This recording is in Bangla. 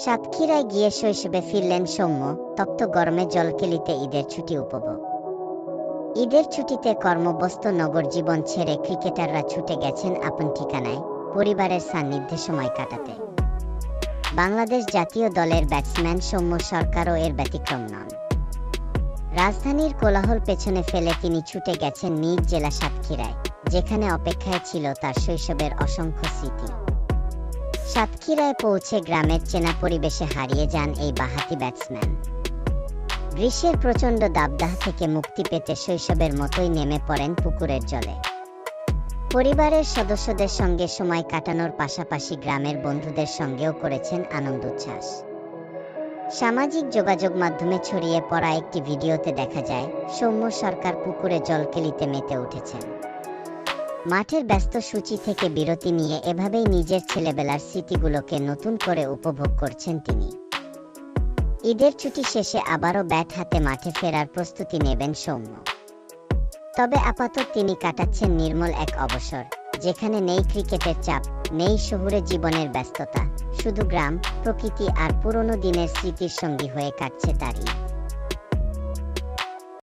সাতক্ষীরায় গিয়ে শৈশবে ফিরলেন সৌম্য। তপ্ত গরমে জলকেলিতে ঈদের ছুটি উপভোগ। ঈদের ছুটিতে কর্মব্যস্ত নগর জীবন ছেড়ে ক্রিকেটাররা ছুটে গেছেন আপন ঠিকানায় পরিবারের সান্নিধ্যে সময় কাটাতে। বাংলাদেশ জাতীয় দলের ব্যাটসম্যান সৌম্য সরকারও এর ব্যতিক্রম নন। রাজধানীর কোলাহল পেছনে ফেলে তিনি ছুটে গেছেন নিজ জেলা সাতক্ষীরায়, যেখানে অপেক্ষায় ছিল তার শৈশবের অসংখ্য স্মৃতি। সাতক্ষীরায় পৌঁছে গ্রামের চেনা পরিবেশে হারিয়ে যান এই বাঁহাতি ব্যাটসম্যান। গ্রীষ্মের প্রচণ্ড দাবদাহ থেকে মুক্তি পেতে শৈশবের মতোই নেমে পড়েন পুকুরের জলে। পরিবারের সদস্যদের সঙ্গে সময় কাটানোর পাশাপাশি গ্রামের বন্ধুদের সঙ্গেও করেছেন আনন্দ উচ্ছ্বাস। সামাজিক যোগাযোগ মাধ্যমে ছড়িয়ে পড়া একটি ভিডিওতে দেখা যায় সৌম্য সরকার পুকুরে জলকেলিতে মেতে উঠেছেন। মাঠের ব্যস্ত সূচি থেকে বিরতি নিয়ে এভাবেই নিজের ছেলেবেলার স্মৃতিগুলোকে নতুন করে উপভোগ করছেন তিনি। ঈদের ছুটি শেষে আবারও ব্যাট হাতে মাঠে ফেরার প্রস্তুতি নেবেন সৌম্য। তবে আপাতত তিনি কাটাচ্ছেন নির্মল এক অবসর, যেখানে নেই ক্রিকেটের চাপ, নেই শহুরে জীবনের ব্যস্ততা, শুধু গ্রাম, প্রকৃতি আর পুরনো দিনের স্মৃতির সঙ্গী হয়ে কাটছে তার ঈদ।